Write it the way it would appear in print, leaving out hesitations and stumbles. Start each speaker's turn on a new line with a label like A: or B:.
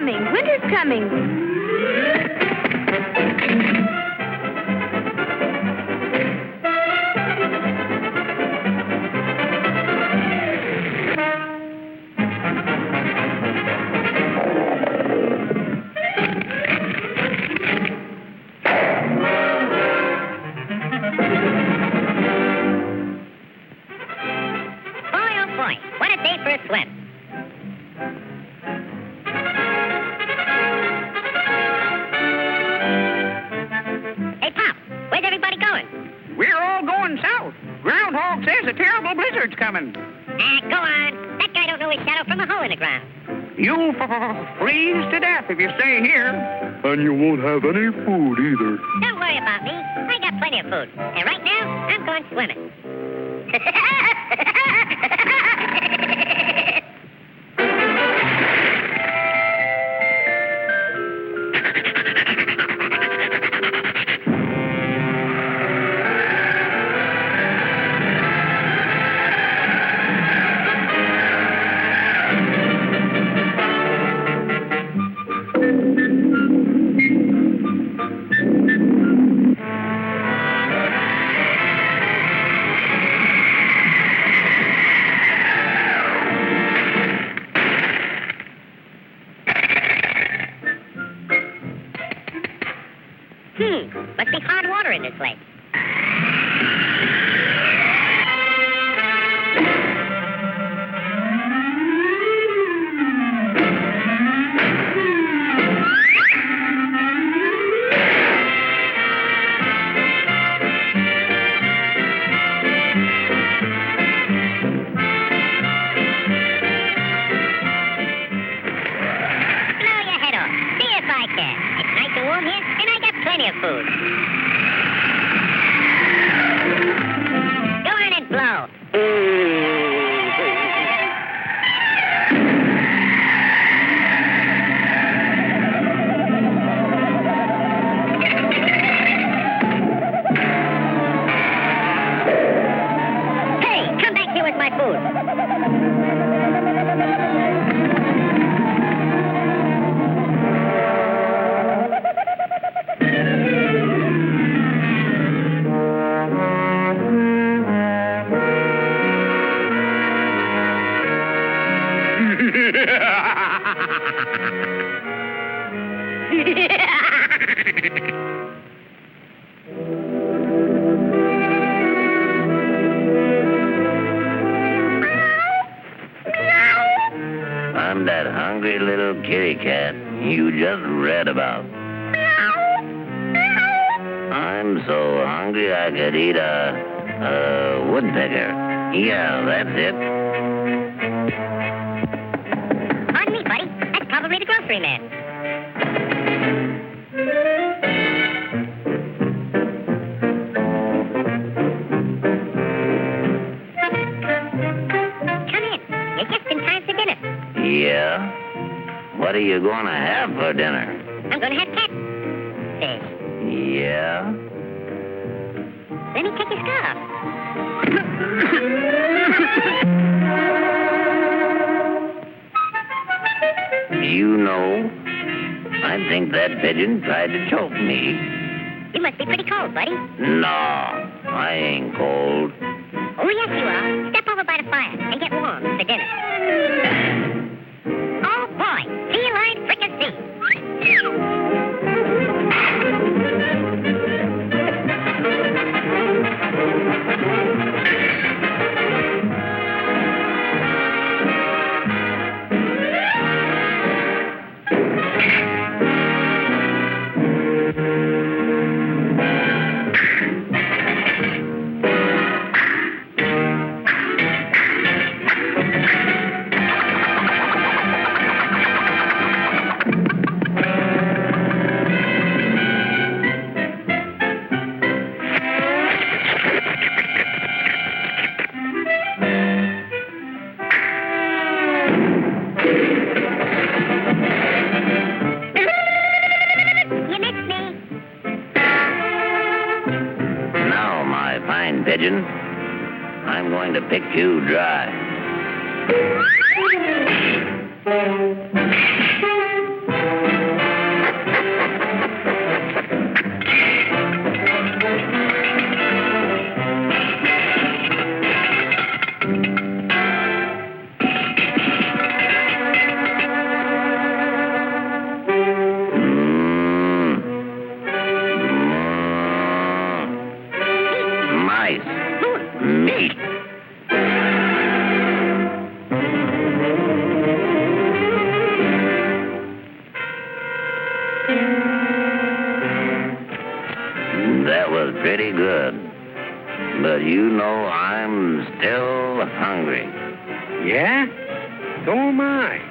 A: coming. Winter's coming.
B: Go on. That guy don't know his shadow from a hole in the ground.
C: You'll freeze to death if you stay here.
D: And you won't have any food either.
B: Don't worry about me. I got plenty of food. And right now, I'm going swimming. Must be hard water in this lake. Blow your head off. See if I can. It's nice and warm here, and I got plenty of food. Go on and blow. Hey, come back here with my food.
E: I'm that hungry little kitty cat you just read about. I'm so hungry I could eat a woodpecker. Yeah, that's it.
B: Pardon me, buddy. That's probably the grocery man. Come in. You're just in time for dinner.
E: Yeah? What are you going to have for dinner?
B: I'm going to have catfish.
E: Yeah?
B: Let me take your scarf.
E: You know, I think that pigeon tried to choke me.
B: You must be pretty cold, buddy.
E: No, I ain't cold.
B: Oh, yes, you are. Step over by the fire and get warm for dinner. Oh, boy. Feline fricassee.
E: Pigeon, I'm going to pick you dry.
C: Yeah? So am I.